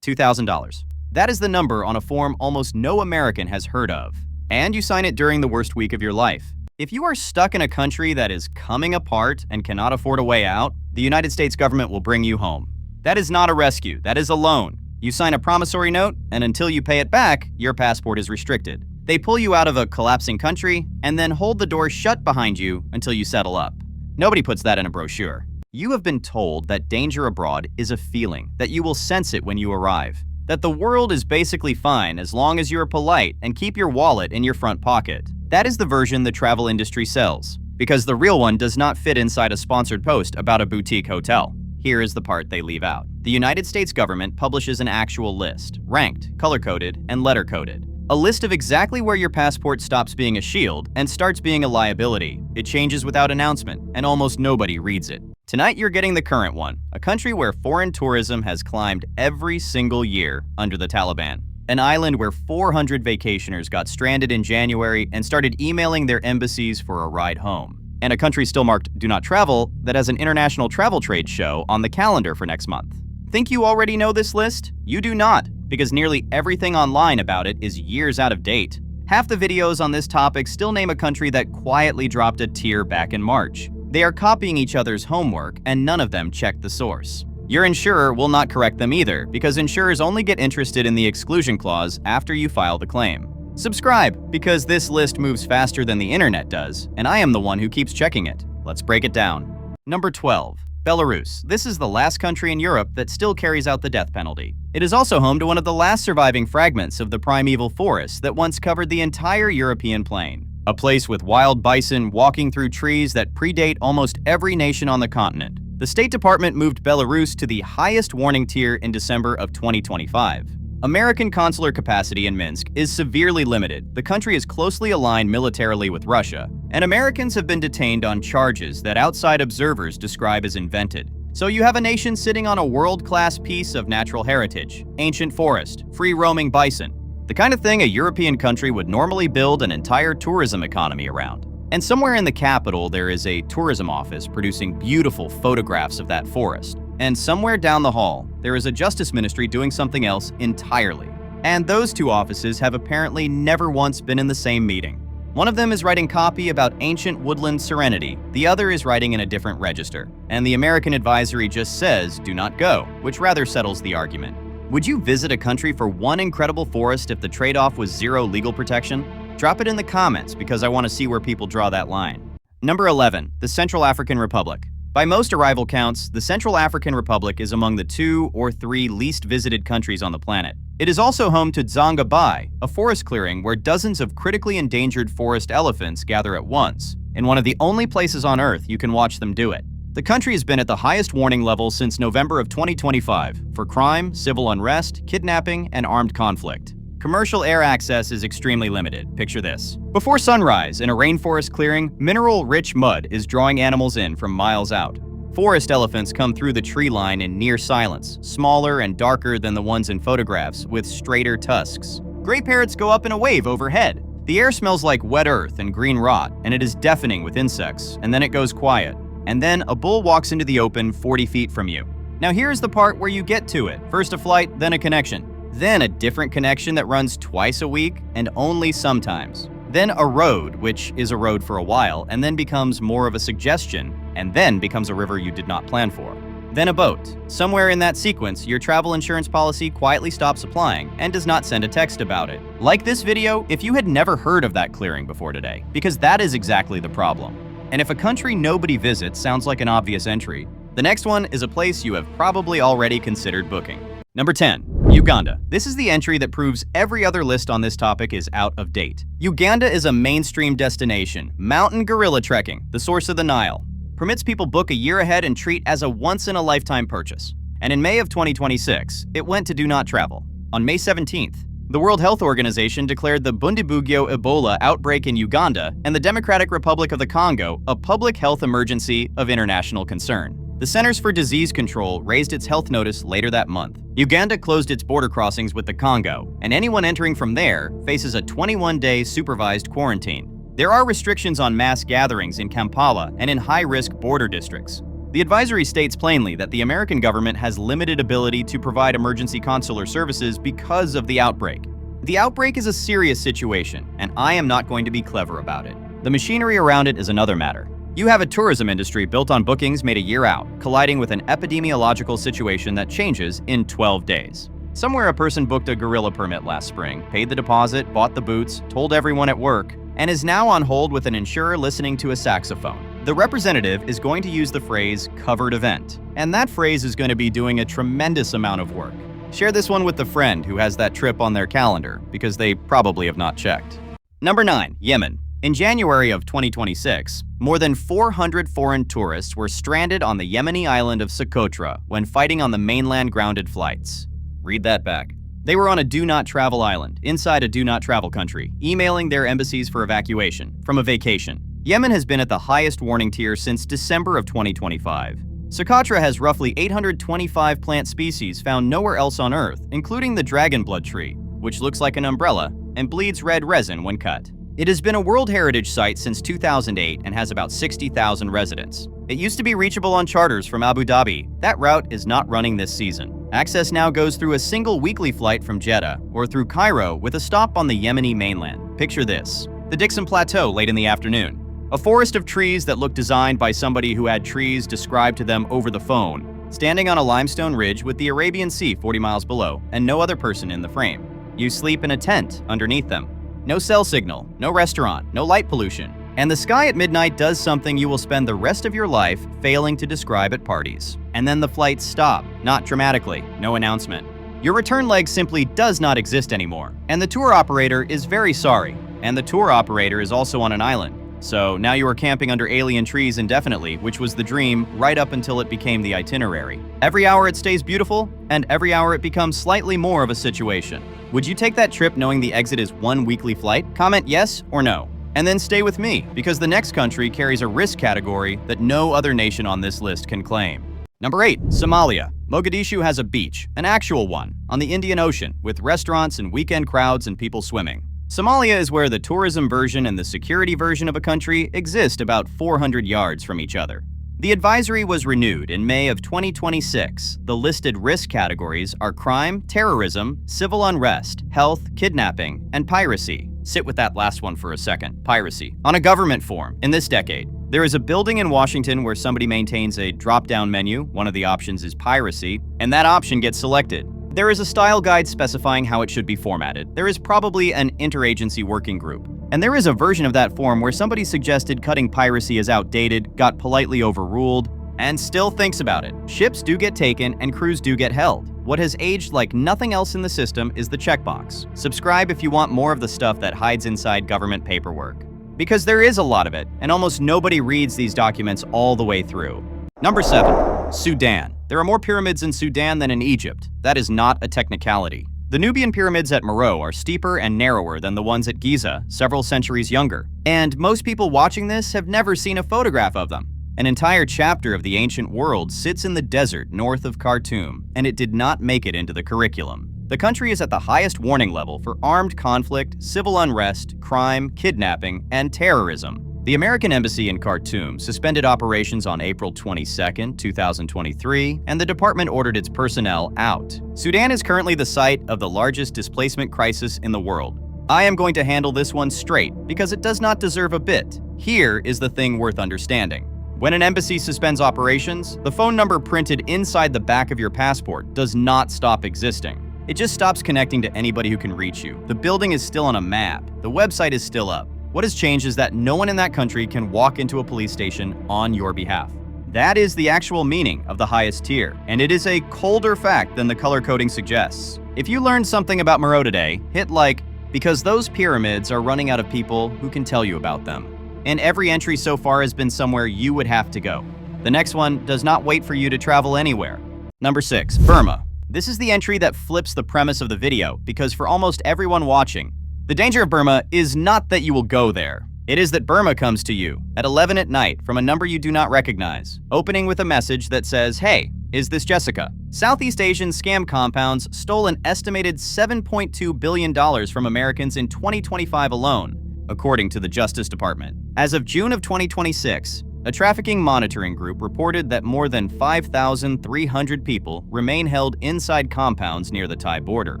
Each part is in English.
$2,000. That is the number on a form almost no American has heard of. And you sign it during the worst week of your life. If you are stuck in a country that is coming apart and cannot afford a way out, the United States government will bring you home. That is not a rescue, that is a loan. You sign a promissory note, and until you pay it back, your passport is restricted. They pull you out of a collapsing country and then hold the door shut behind you until you settle up. Nobody puts that in a brochure. You have been told that danger abroad is a feeling, that you will sense it when you arrive, that the world is basically fine as long as you are polite and keep your wallet in your front pocket. That is the version the travel industry sells, because the real one does not fit inside a sponsored post about a boutique hotel. Here is the part they leave out. The United States government publishes an actual list, ranked, color-coded, and letter-coded. A list of exactly where your passport stops being a shield and starts being a liability. It changes without announcement, and almost nobody reads it. Tonight you're getting the current one, a country where foreign tourism has climbed every single year under the Taliban. An island where 400 vacationers got stranded in January and started emailing their embassies for a ride home. And a country still marked Do Not Travel that has an international travel trade show on the calendar for next month. Think you already know this list? You do not, because nearly everything online about it is years out of date. Half the videos on this topic still name a country that quietly dropped a tier back in March. They are copying each other's homework, and none of them check the source. Your insurer will not correct them either, because insurers only get interested in the exclusion clause after you file the claim. Subscribe, because this list moves faster than the internet does, and I am the one who keeps checking it. Let's break it down. Number 12. Belarus. This is the last country in Europe that still carries out the death penalty. It is also home to one of the last surviving fragments of the primeval forest that once covered the entire European plain. A place with wild bison walking through trees that predate almost every nation on the continent. The State Department moved Belarus to the highest warning tier in December of 2025. American consular capacity in Minsk is severely limited. The country is closely aligned militarily with Russia, and Americans have been detained on charges that outside observers describe as invented. So you have a nation sitting on a world-class piece of natural heritage, ancient forest, free-roaming bison, the kind of thing a European country would normally build an entire tourism economy around. And somewhere in the capital, there is a tourism office producing beautiful photographs of that forest. And somewhere down the hall, there is a justice ministry doing something else entirely. And those two offices have apparently never once been in the same meeting. One of them is writing copy about ancient woodland serenity, the other is writing in a different register. And the American advisory just says, do not go, which rather settles the argument. Would you visit a country for one incredible forest if the trade-off was zero legal protection? Drop it in the comments because I want to see where people draw that line. Number 11. The Central African Republic. By most arrival counts, the Central African Republic is among the 2 or 3 least visited countries on the planet. It is also home to Dzanga Bai, a forest clearing where dozens of critically endangered forest elephants gather at once, in one of the only places on Earth you can watch them do it. The country has been at the highest warning level since November of 2025 for crime, civil unrest, kidnapping, and armed conflict. Commercial air access is extremely limited. Picture this. Before sunrise, in a rainforest clearing, mineral-rich mud is drawing animals in from miles out. Forest elephants come through the tree line in near silence, smaller and darker than the ones in photographs, with straighter tusks. Gray parrots go up in a wave overhead. The air smells like wet earth and green rot, and it is deafening with insects, and then it goes quiet. And then a bull walks into the open 40 feet from you. Now here's the part where you get to it. First a flight, then a connection. Then a different connection that runs twice a week and only sometimes. Then a road, which is a road for a while, and then becomes more of a suggestion, and then becomes a river you did not plan for. Then a boat. Somewhere in that sequence, your travel insurance policy quietly stops applying and does not send a text about it. Like this video if you had never heard of that clearing before today, because that is exactly the problem. And if a country nobody visits sounds like an obvious entry, the next one is a place you have probably already considered booking. Number 10. Uganda. This is the entry that proves every other list on this topic is out of date. Uganda is a mainstream destination, mountain gorilla trekking, the source of the Nile. Permits people book a year ahead and treat as a once-in-a-lifetime purchase. And in May of 2026, it went to Do Not Travel. On May 17th, the World Health Organization declared the Bundibugyo Ebola outbreak in Uganda and the Democratic Republic of the Congo a public health emergency of international concern. The Centers for Disease Control raised its health notice later that month. Uganda closed its border crossings with the Congo, and anyone entering from there faces a 21-day supervised quarantine. There are restrictions on mass gatherings in Kampala and in high-risk border districts. The advisory states plainly that the American government has limited ability to provide emergency consular services because of the outbreak. The outbreak is a serious situation, and I am not going to be clever about it. The machinery around it is another matter. You have a tourism industry built on bookings made a year out, colliding with an epidemiological situation that changes in 12 days. Somewhere a person booked a gorilla permit last spring, paid the deposit, bought the boots, told everyone at work, and is now on hold with an insurer listening to a saxophone. The representative is going to use the phrase covered event, and that phrase is going to be doing a tremendous amount of work. Share this one with the friend who has that trip on their calendar, because they probably have not checked. Number 9. Yemen. In January of 2026, more than 400 foreign tourists were stranded on the Yemeni island of Socotra when fighting on the mainland grounded flights. Read that back. They were on a do-not-travel island, inside a do-not-travel country, emailing their embassies for evacuation from a vacation. Yemen has been at the highest warning tier since December of 2025. Socotra has roughly 825 plant species found nowhere else on Earth, including the dragon blood tree, which looks like an umbrella and bleeds red resin when cut. It has been a World Heritage Site since 2008 and has about 60,000 residents. It used to be reachable on charters from Abu Dhabi. That route is not running this season. Access now goes through a single weekly flight from Jeddah or through Cairo with a stop on the Yemeni mainland. Picture this: the Dixon Plateau late in the afternoon. A forest of trees that look designed by somebody who had trees described to them over the phone, standing on a limestone ridge with the Arabian Sea 40 miles below and no other person in the frame. You sleep in a tent underneath them. No cell signal, no restaurant, no light pollution. And the sky at midnight does something you will spend the rest of your life failing to describe at parties. And then the flights stop, not dramatically, no announcement. Your return leg simply does not exist anymore. And the tour operator is very sorry. And the tour operator is also on an island. So now you are camping under alien trees indefinitely, which was the dream right up until it became the itinerary. Every hour it stays beautiful, and every hour it becomes slightly more of a situation. Would you take that trip knowing the exit is one weekly flight? Comment yes or no. And then stay with me, because the next country carries a risk category that no other nation on this list can claim. Number 8. Somalia. Mogadishu has a beach, an actual one, on the Indian Ocean, with restaurants and weekend crowds and people swimming. Somalia is where the tourism version and the security version of a country exist about 400 yards from each other. The advisory was renewed in May of 2026. The listed risk categories are crime, terrorism, civil unrest, health, kidnapping, and piracy. Sit with that last one for a second, piracy. On a government form, in this decade, there is a building in Washington where somebody maintains a drop-down menu. One of the options is piracy, and that option gets selected. There is a style guide specifying how it should be formatted. There is probably an interagency working group. And there is a version of that form where somebody suggested cutting piracy as outdated, got politely overruled, and still thinks about it. Ships do get taken and crews do get held. What has aged like nothing else in the system is the checkbox. Subscribe if you want more of the stuff that hides inside government paperwork. Because there is a lot of it, and almost nobody reads these documents all the way through. Number 7. Sudan. There are more pyramids in Sudan than in Egypt. That is not a technicality. The Nubian pyramids at Meroe are steeper and narrower than the ones at Giza, several centuries younger. And most people watching this have never seen a photograph of them. An entire chapter of the ancient world sits in the desert north of Khartoum, and it did not make it into the curriculum. The country is at the highest warning level for armed conflict, civil unrest, crime, kidnapping, and terrorism. The American Embassy in Khartoum suspended operations on April 22, 2023, and the department ordered its personnel out. Sudan is currently the site of the largest displacement crisis in the world. I am going to handle this one straight because it does not deserve a bit. Here is the thing worth understanding. When an embassy suspends operations, the phone number printed inside the back of your passport does not stop existing. It just stops connecting to anybody who can reach you. The building is still on a map. The website is still up. What has changed is that no one in that country can walk into a police station on your behalf. That is the actual meaning of the highest tier, and it is a colder fact than the color coding suggests. If you learned something about Meroe today, hit like, because those pyramids are running out of people who can tell you about them. And every entry so far has been somewhere you would have to go. The next one does not wait for you to travel anywhere. Number 6. Burma. This is the entry that flips the premise of the video, because for almost everyone watching, the danger of Burma is not that you will go there. It is that Burma comes to you at 11 at night from a number you do not recognize, opening with a message that says, "Hey, is this Jessica?" Southeast Asian scam compounds stole an estimated $7.2 billion from Americans in 2025 alone, according to the Justice Department. As of June of 2026, A trafficking monitoring group reported that more than 5,300 people remain held inside compounds near the Thai border.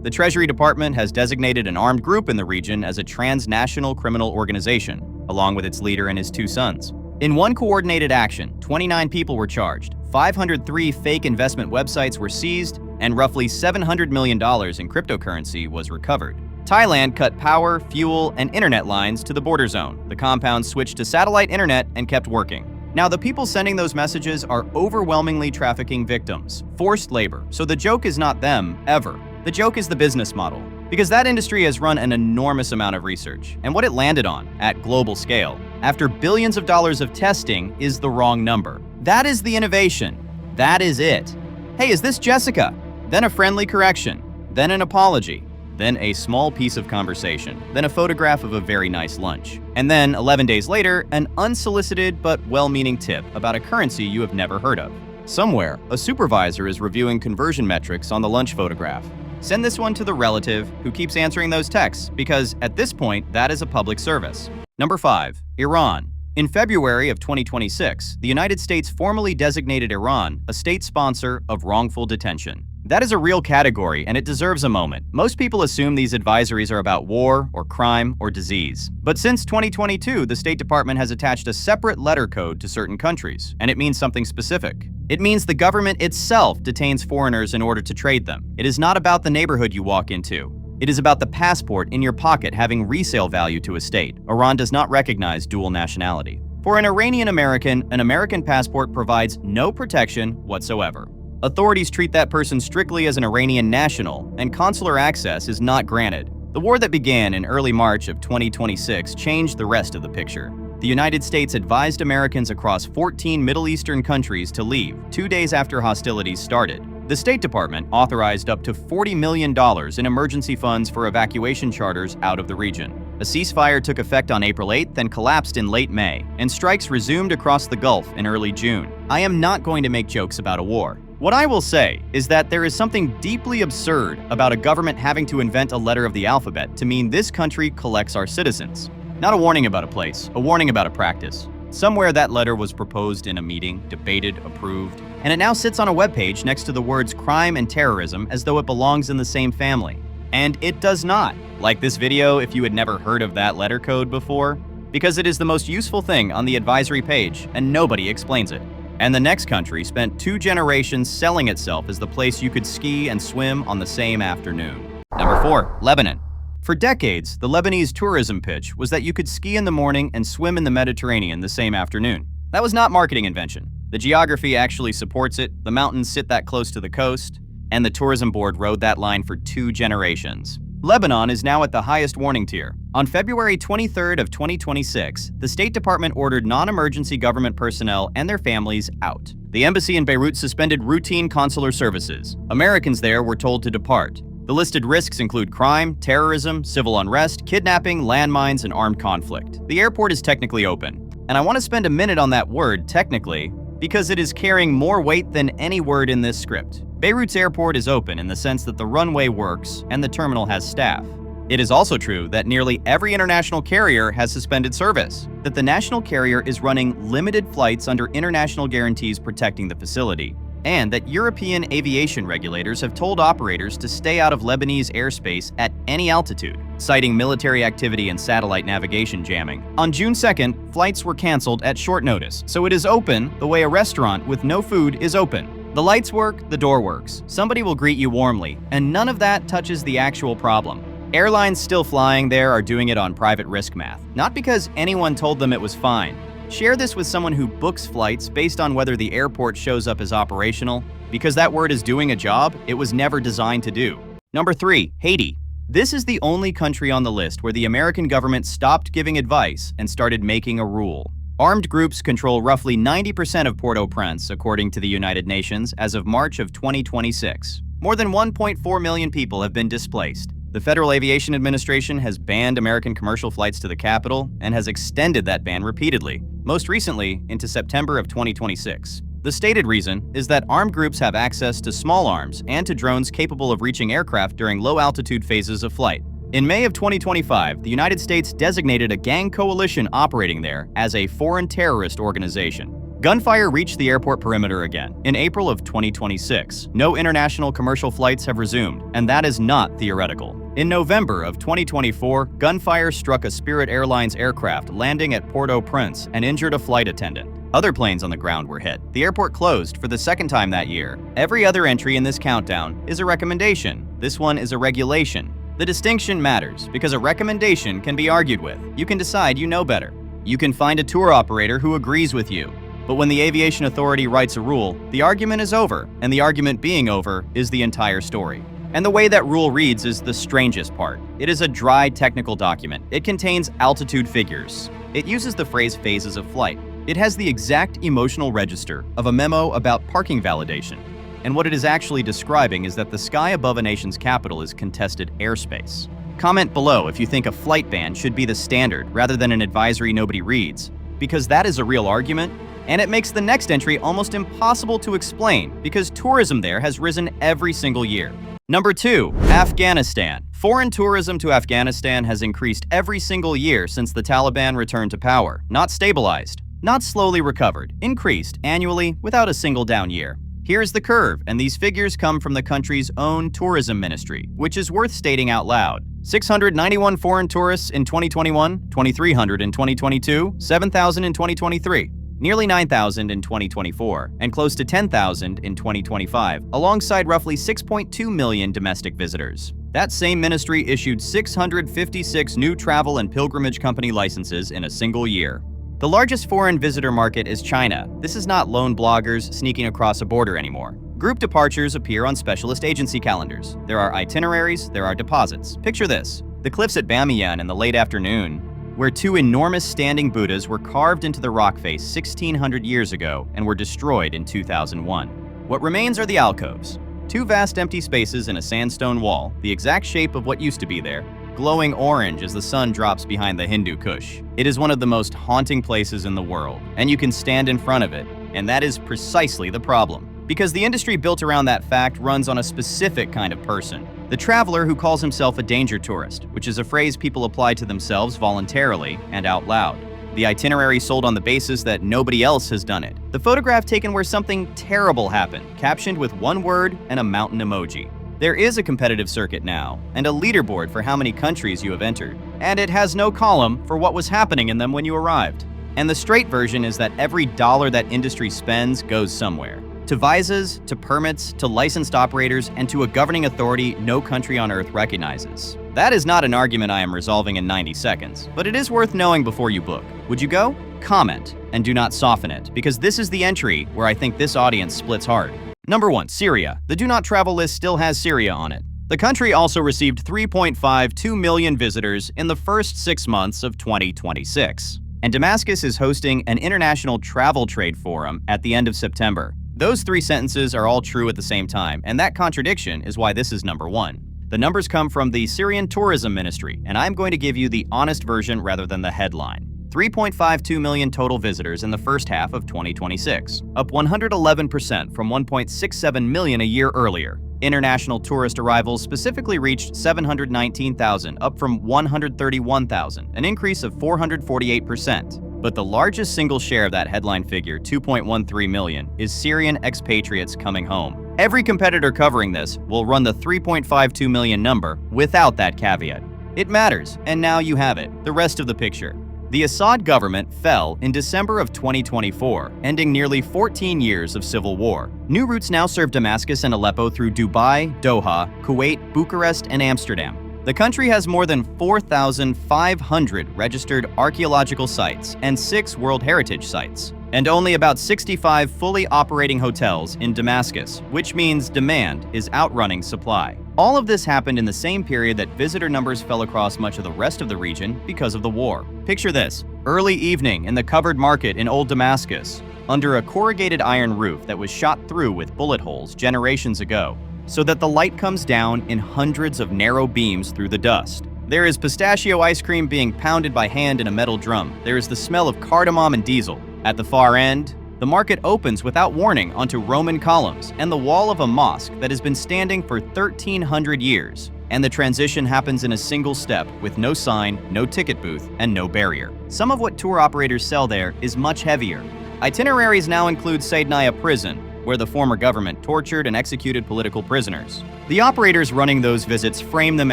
The Treasury Department has designated an armed group in the region as a transnational criminal organization, along with its leader and his 2 sons. In one coordinated action, 29 people were charged, 503 fake investment websites were seized, and roughly $700 million in cryptocurrency was recovered. Thailand cut power, fuel, and internet lines to the border zone. The compound switched to satellite internet and kept working. Now, the people sending those messages are overwhelmingly trafficking victims, forced labor, so the joke is not them, ever. The joke is the business model, because that industry has run an enormous amount of research, and what it landed on, at global scale, after billions of dollars of testing, is the wrong number. That is the innovation. That is it. Hey, is this Jessica? Then a friendly correction, then an apology, then a small piece of conversation, then a photograph of a very nice lunch, and then 11 days later, an unsolicited but well-meaning tip about a currency you have never heard of. Somewhere, a supervisor is reviewing conversion metrics on the lunch photograph. Send this one to the relative who keeps answering those texts, because at this point, that is a public service. Number 5. Iran. In February of 2026, the United States formally designated Iran a state sponsor of wrongful detention. That is a real category, and it deserves a moment. Most people assume these advisories are about war, or crime, or disease. But since 2022, the State Department has attached a separate letter code to certain countries, and it means something specific. It means the government itself detains foreigners in order to trade them. It is not about the neighborhood you walk into. It is about the passport in your pocket having resale value to a state. Iran does not recognize dual nationality. For an Iranian American, an American passport provides no protection whatsoever. Authorities treat that person strictly as an Iranian national, and consular access is not granted. The war that began in early March of 2026 changed the rest of the picture. The United States advised Americans across 14 Middle Eastern countries to leave 2 days after hostilities started. The State Department authorized up to $40 million in emergency funds for evacuation charters out of the region. A ceasefire took effect on April 8th, then collapsed in late May, and strikes resumed across the Gulf in early June. I am not going to make jokes about a war. What I will say is that there is something deeply absurd about a government having to invent a letter of the alphabet to mean this country collects our citizens. Not a warning about a place, a warning about a practice. Somewhere that letter was proposed in a meeting, debated, approved, and it now sits on a webpage next to the words crime and terrorism as though it belongs in the same family. And it does not. Like this video if you had never heard of that letter code before, because it is the most useful thing on the advisory page and nobody explains it. And the next country spent 2 generations selling itself as the place you could ski and swim on the same afternoon. Number 4. Lebanon. For decades, the Lebanese tourism pitch was that you could ski in the morning and swim in the Mediterranean the same afternoon. That was not marketing invention. The geography actually supports it, the mountains sit that close to the coast, and the tourism board rode that line for 2 generations. Lebanon is now at the highest warning tier. On February 23rd of 2026, the State Department ordered non-emergency government personnel and their families out. The embassy in Beirut suspended routine consular services. Americans there were told to depart. The listed risks include crime, terrorism, civil unrest, kidnapping, landmines, and armed conflict. The airport is technically open. And I want to spend a minute on that word, technically, because it is carrying more weight than any word in this script. Beirut's airport is open in the sense that the runway works and the terminal has staff. It is also true that nearly every international carrier has suspended service, that the national carrier is running limited flights under international guarantees protecting the facility, and that European aviation regulators have told operators to stay out of Lebanese airspace at any altitude, citing military activity and satellite navigation jamming. On June 2nd, flights were canceled at short notice, so it is open the way a restaurant with no food is open. The lights work, the door works. Somebody will greet you warmly, and none of that touches the actual problem. Airlines still flying there are doing it on private risk math, not because anyone told them it was fine. Share this with someone who books flights based on whether the airport shows up as operational, because that word is doing a job it was never designed to do. Number 3, Haiti. This is the only country on the list where the American government stopped giving advice and started making a rule. Armed groups control roughly 90% of Port-au-Prince, according to the United Nations, as of March of 2026. More than 1.4 million people have been displaced. The Federal Aviation Administration has banned American commercial flights to the capital and has extended that ban repeatedly, most recently into September of 2026. The stated reason is that armed groups have access to small arms and to drones capable of reaching aircraft during low-altitude phases of flight. In May of 2025, the United States designated a gang coalition operating there as a foreign terrorist organization. Gunfire reached the airport perimeter again in April of 2026. No international commercial flights have resumed, and that is not theoretical. In November of 2024, gunfire struck a Spirit Airlines aircraft landing at Port-au-Prince and injured a flight attendant. Other planes on the ground were hit. The airport closed for the second time that year. Every other entry in this countdown is a recommendation. This one is a regulation. The distinction matters because a recommendation can be argued with. You can decide you know better. You can find a tour operator who agrees with you. But when the aviation authority writes a rule, the argument is over, and the argument being over is the entire story. And the way that rule reads is the strangest part. It is a dry technical document. It contains altitude figures. It uses the phrase phases of flight. It has the exact emotional register of a memo about parking validation. And what it is actually describing is that the sky above a nation's capital is contested airspace. Comment below if you think a flight ban should be the standard rather than an advisory nobody reads, because that is a real argument. And it makes the next entry almost impossible to explain because tourism there has risen every single year. Number 2, Afghanistan. Foreign tourism to Afghanistan has increased every single year since the Taliban returned to power, not stabilized, not slowly recovered, increased annually without a single down year. Here's the curve, and these figures come from the country's own tourism ministry, which is worth stating out loud. 691 foreign tourists in 2021, 2,300 in 2022, 7,000 in 2023. Nearly 9,000 in 2024, and close to 10,000 in 2025, alongside roughly 6.2 million domestic visitors. That same ministry issued 656 new travel and pilgrimage company licenses in a single year. The largest foreign visitor market is China. This is not lone bloggers sneaking across a border anymore. Group departures appear on specialist agency calendars. There are itineraries, there are deposits. Picture this: the cliffs at Bamiyan in the late afternoon, where two enormous standing Buddhas were carved into the rock face 1,600 years ago and were destroyed in 2001. What remains are the alcoves, two vast empty spaces in a sandstone wall, the exact shape of what used to be there, glowing orange as the sun drops behind the Hindu Kush. It is one of the most haunting places in the world, and you can stand in front of it, and that is precisely the problem. Because the industry built around that fact runs on a specific kind of person. The traveler who calls himself a danger tourist, which is a phrase people apply to themselves voluntarily and out loud. The itinerary sold on the basis that nobody else has done it. The photograph taken where something terrible happened, captioned with one word and a mountain emoji. There is a competitive circuit now, and a leaderboard for how many countries you have entered. And it has no column for what was happening in them when you arrived. And the straight version is that every dollar that industry spends goes somewhere. To visas, to permits, to licensed operators, and to a governing authority no country on earth recognizes. That is not an argument I am resolving in 90 seconds, but it is worth knowing before you book. Would you go? Comment, and do not soften it, because this is the entry where I think this audience splits hard. Number 1, Syria. The do not travel list still has Syria on it. The country also received 3.52 million visitors in the first 6 months of 2026. And Damascus is hosting an international travel trade forum at the end of September. Those three sentences are all true at the same time, and that contradiction is why this is number 1. The numbers come from the Syrian Tourism Ministry, and I'm going to give you the honest version rather than the headline. 3.52 million total visitors in the first half of 2026, up 111% from 1.67 million a year earlier. International tourist arrivals specifically reached 719,000, up from 131,000, an increase of 448%. But the largest single share of that headline figure, 2.13 million, is Syrian expatriates coming home. Every competitor covering this will run the 3.52 million number without that caveat. It matters, and now you have it, the rest of the picture. The Assad government fell in December of 2024, ending nearly 14 years of civil war. New routes now serve Damascus and Aleppo through Dubai, Doha, Kuwait, Bucharest, and Amsterdam. The country has more than 4,500 registered archaeological sites and 6 World Heritage sites, and only about 65 fully operating hotels in Damascus, which means demand is outrunning supply. All of this happened in the same period that visitor numbers fell across much of the rest of the region because of the war. Picture this: early evening in the covered market in Old Damascus, under a corrugated iron roof that was shot through with bullet holes generations ago, so that the light comes down in hundreds of narrow beams through the dust. There is pistachio ice cream being pounded by hand in a metal drum. There is the smell of cardamom and diesel. At the far end, the market opens without warning onto Roman columns and the wall of a mosque that has been standing for 1,300 years. And the transition happens in a single step with no sign, no ticket booth, and no barrier. Some of what tour operators sell there is much heavier. Itineraries now include Saydnaya prison, where the former government tortured and executed political prisoners. The operators running those visits frame them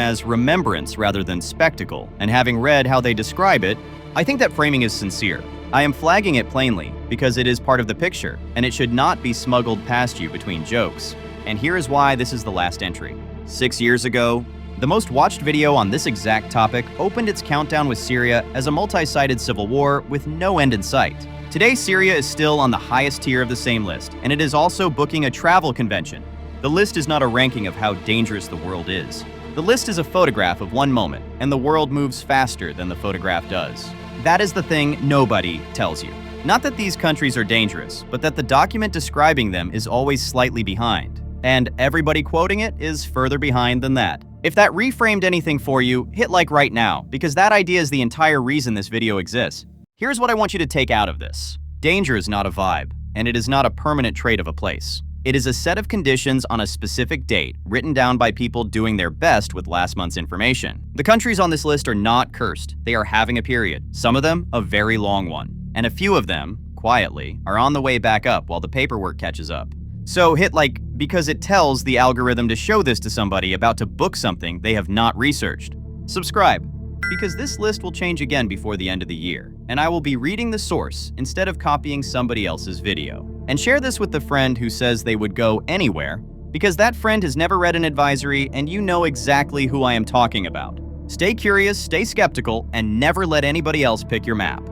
as remembrance rather than spectacle, and having read how they describe it, I think that framing is sincere. I am flagging it plainly because it is part of the picture, and it should not be smuggled past you between jokes. And here is why this is the last entry. 6 years ago, the most watched video on this exact topic opened its countdown with Syria as a multi-sided civil war with no end in sight. Today, Syria is still on the highest tier of the same list, and it is also booking a travel convention. The list is not a ranking of how dangerous the world is. The list is a photograph of one moment, and the world moves faster than the photograph does. That is the thing nobody tells you. Not that these countries are dangerous, but that the document describing them is always slightly behind. And everybody quoting it is further behind than that. If that reframed anything for you, hit like right now, because that idea is the entire reason this video exists. Here's what I want you to take out of this. Danger is not a vibe, and it is not a permanent trait of a place. It is a set of conditions on a specific date, written down by people doing their best with last month's information. The countries on this list are not cursed. They are having a period, some of them a very long one. And a few of them, quietly, are on the way back up while the paperwork catches up. So hit like because it tells the algorithm to show this to somebody about to book something they have not researched. Subscribe, because this list will change again before the end of the year, and I will be reading the source instead of copying somebody else's video. And share this with the friend who says they would go anywhere, because that friend has never read an advisory and you know exactly who I am talking about. Stay curious, stay skeptical, and never let anybody else pick your map.